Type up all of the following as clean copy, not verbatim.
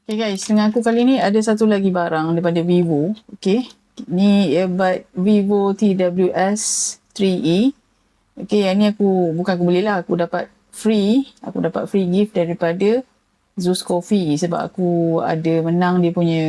Okay guys, dengan aku kali ni ada satu lagi barang daripada Vivo. Okay, ni earbud Vivo TWS 3E. Okay, yang ni bukan aku belilah, aku dapat free gift daripada Zeus Coffee sebab aku ada menang dia punya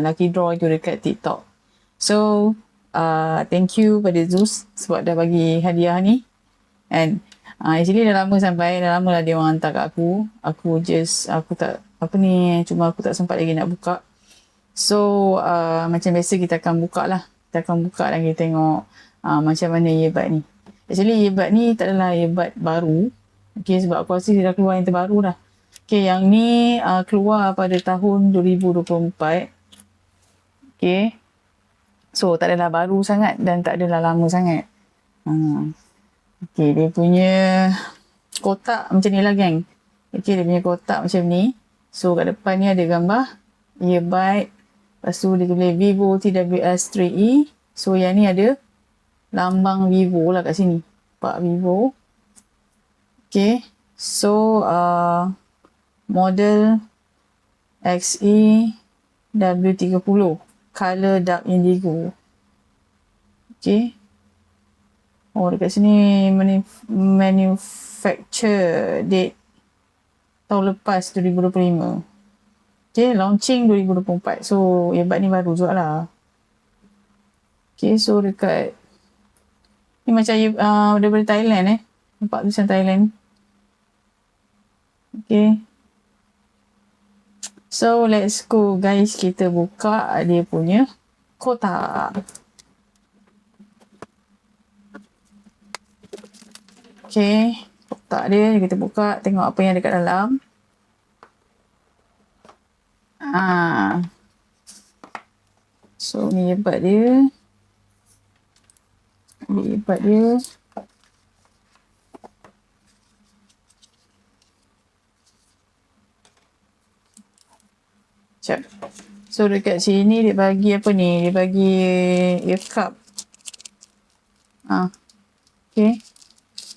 lucky draw itu dekat TikTok. So, thank you pada Zeus sebab dah bagi hadiah ni. And actually dah lama lah dia orang hantar kat aku. Aku tak cuma aku tak sempat lagi nak buka. So macam biasa kita akan buka lah. Kita akan buka dan kita tengok macam mana earbud ni. Actually earbud ni tak adalah earbud baru. Okay, sebab aku rasa dia dah keluar yang terbaru dah. Okay, yang ni keluar pada tahun 2024. Okay. So tak adalah baru sangat dan tak adalah lama sangat. Okay, dia punya kotak macam ni lah geng. Okay, dia punya kotak macam ni. So kat depan ni ada gambar earbud. Lepas tu dia tulis Vivo TWS 3E. So yang ni ada lambang Vivo lah kat sini. Pak Vivo. Okay. So model XE W30. Color dark indigo. Okay. Oh, dekat sini manufacture date tahun lepas 2025. Okay, launching 2024. So, earbud ni baru juga lah. Okay, so dekat ni macam daripada Thailand nampak tulisan Thailand. Okay. So, let's go guys. Kita buka dia punya kotak. Okay, kotak dia kita buka, tengok apa yang ada kat dalam. So ni earbud dia. Sekejap. So dekat sini dia bagi apa ni? Dia bagi ear cup. Okay.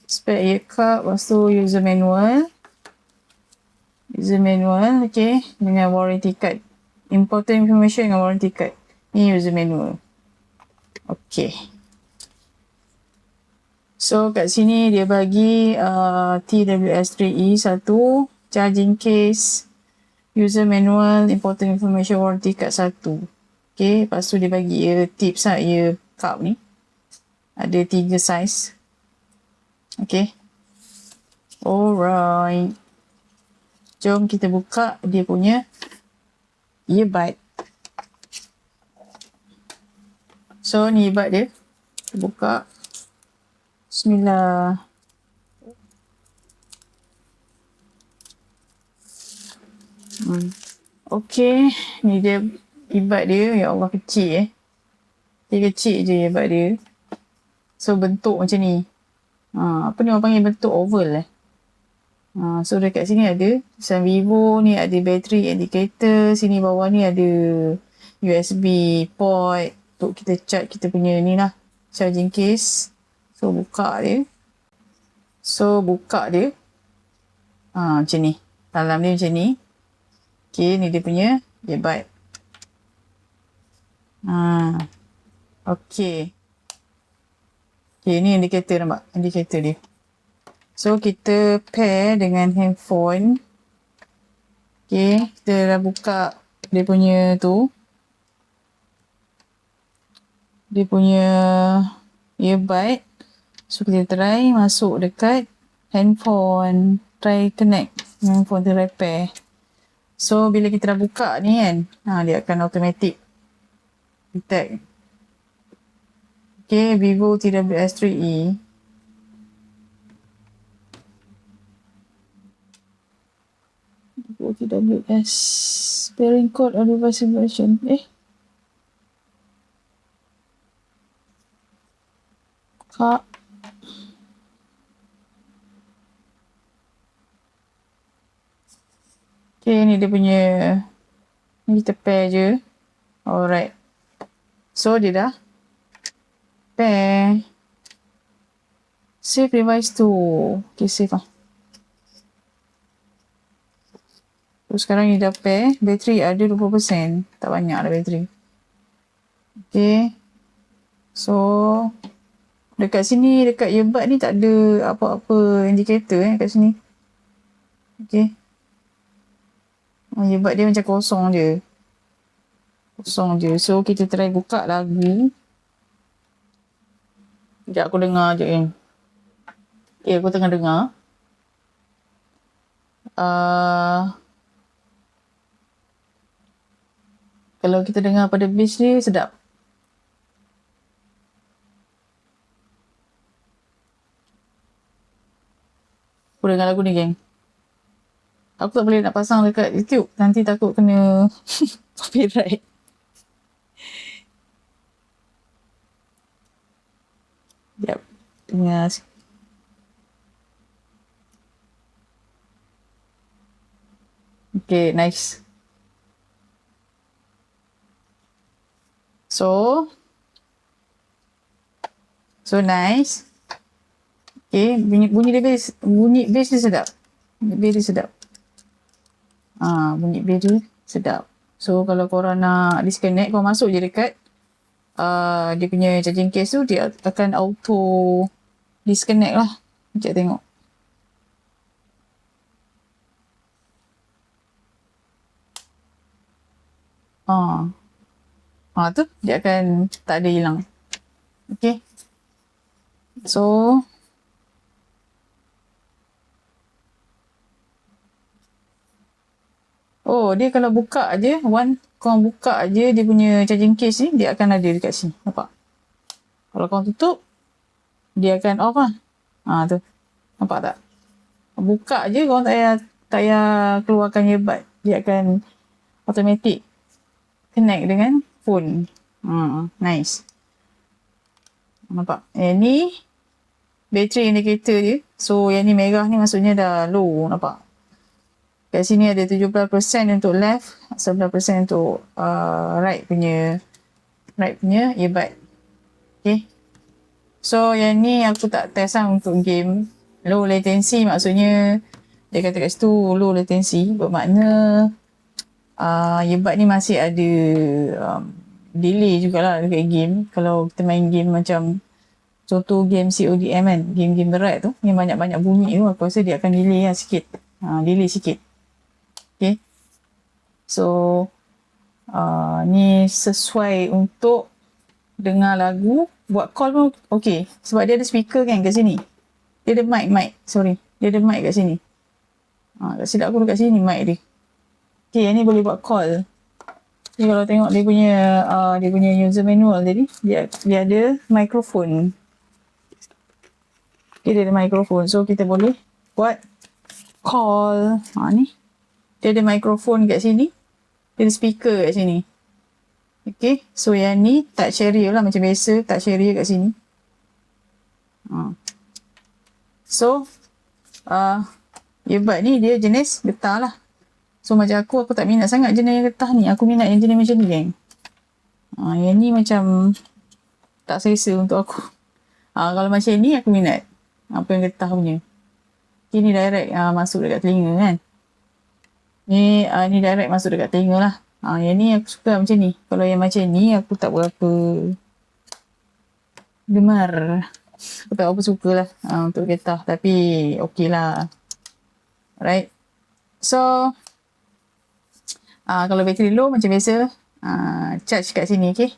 Spare ear cup. Lepas tu user manual. Okay. Dengan warranty card. Important information dengan warranty card. Ni user manual. Okay. So kat sini dia bagi TWS3E 1, charging case, user manual, important information, warranty card 1. Okay. Lepas tu dia bagi ear tips ear cup ni. Ada 3 size. Okay. Alright. Jom kita buka dia punya earbud. So ni earbud dia. Kita buka. Bismillah. Okay. Ni dia earbud dia. Ya Allah, kecil Dia kecil je earbud dia. So bentuk macam ni. Apa ni orang panggil bentuk oval So dekat sini ada tulisan Vivo ni, ada battery indicator, sini bawah ni ada USB port untuk kita charge kita punya ni lah, charging case. So buka dia. Macam ni. Dalam dia macam ni. Okay, ni dia punya earbud. Okay. Okay, ni indicator, nampak? Indicator dia. So, kita pair dengan handphone. Okay, kita dah buka dia punya tu. Dia punya earbud. So, kita try masuk dekat handphone. Try connect handphone tu, repair. So, bila kita dah buka ni kan, dia akan automatic detect. Okay, Vivo TWS3E. TWS pairing code or device version. Kak. Okay, ni dia punya. Ni kita pair je. Alright. So, dia dah pair. Save device tu. Okay, save lah. So sekarang ni dah pair, bateri ada 20%. Tak banyak lah bateri. Okay. So dekat sini, dekat earbud ni tak ada apa-apa indikator kat sini. Okay. Earbud dia macam kosong je. So kita try buka lagu. Sekejap aku dengar je kan. Okay, aku tengah dengar. Kalau kita dengar pada bass ni sedap. Aku dengar lagu ni geng. Aku tak boleh nak pasang dekat YouTube. Nanti takut kena copyright. Sekejap. Dengar. Okay, nice. So nice. Okay, bunyi bass dia sedap. Bunyi bass dia sedap. So kalau korang nak disconnect, korang masuk je dekat dia punya charging case tu, dia akan auto disconnect lah. Sekejap tengok. Tu dia akan tak ada hilang. Okay. So dia kalau buka aje, korang buka aje dia punya charging case ni, dia akan ada dekat sini. Nampak? Kalau korang tutup, dia akan off lah. Tu. Nampak tak? Buka aje, korang tak payah keluarkan earbud. Dia akan automatic connect dengan phone. Nice. Nampak? Ni battery indicator dia. So yang ni merah ni maksudnya dah low. Nampak? Kat sini ada 70% untuk left, 11% untuk right punya earbud. Okay. So yang ni aku tak test lah untuk game. Low latency maksudnya dia kata kat situ low latency. Bermakna earbud ni masih ada delay jugalah dekat game. Kalau kita main game macam contoh game CODM kan, game-game berat tu yang banyak-banyak bunyi tu, aku rasa dia akan delay lah sikit. Delay sikit. Okay. So ni sesuai untuk dengar lagu. Buat call pun okay. Sebab dia ada speaker kan kat sini. Dia ada mic. Sorry. Dia ada mic kat sini. Tak silap aku dekat sini mic dia. Okay, yang ni boleh buat call. Okay, kalau tengok dia punya user manual tadi, dia ada mikrofon. Okay, dia ada mikrofon. So kita boleh buat call. Ni. Dia ada mikrofon kat sini. Dia ada speaker kat sini. Okay. So yang ni touch area lah. Macam biasa touch area kat sini. So earbud ni dia jenis getah lah. So macam aku tak minat sangat jenis yang getah ni. Aku minat yang jenis macam ni geng. Yang ni macam tak selesa untuk aku. Kalau macam ni aku minat. Apa yang getah punya. Ni direct masuk dekat telinga kan. Ni direct masuk dekat telinga lah. Yang ni aku suka macam ni. Kalau yang macam ni aku tak berapa gemar. Aku tak berapa suka lah untuk getah. Tapi okey lah. Alright. So kalau bateri low macam biasa charge kat sini. Okay.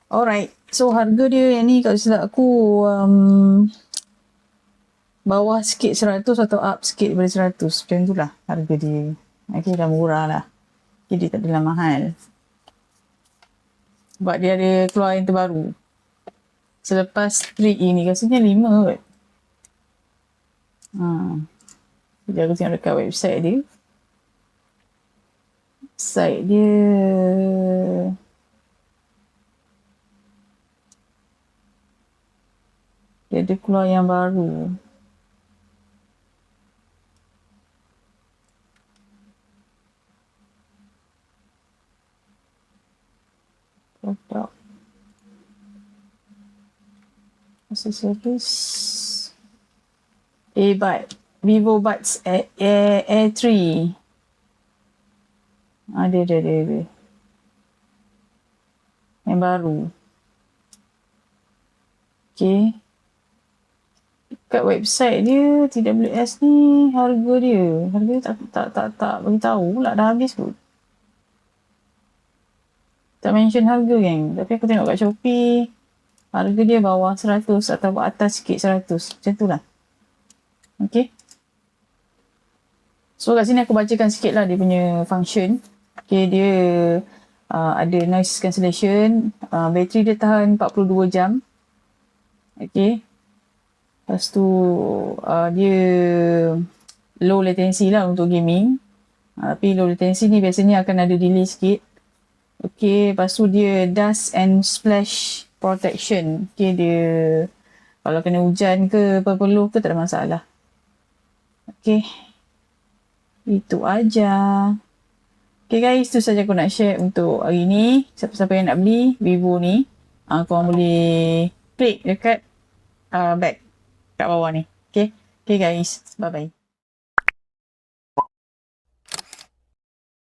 Alright. So harga dia yang ni kalau silap aku bawah sikit 100 atau up sikit daripada 100. Macam tu lah harga dia. Okay, dah murah lah. Okay, dia tak adalah mahal. Sebab dia ada keluar yang terbaru. Selepas 3E ni rasanya 5 kot. Sekejap aku tengok dekat website dia. Site dia ada keluar yang baru. Product accessories Vivo Buds Air 3. Ada. Yang baru. Okay. Kat website dia TWS ni harga dia tak bagi tahu pula, dah habis kot. Tak mention harga kan. Tapi aku tengok kat Shopee harga dia bawah 100 atau atas sikit 100. Macam tu lah. Okay. So kat sini aku bacakan sikit lah dia punya function. Okay, dia ada noise cancellation. Bateri dia tahan 42 jam. Okay. Lepas tu dia low latency lah untuk gaming. Tapi low latency ni biasanya akan ada delay sikit. Okay, lepas tu dia dust and splash protection. Okay, dia kalau kena hujan ke peluh ke tak ada masalah. Okay. Itu aja. Okay guys, tu saja aku nak share untuk hari ni. Siapa-siapa yang nak beli Vivo ni, korang boleh klik dekat back kat bawah ni. Okay guys, bye bye.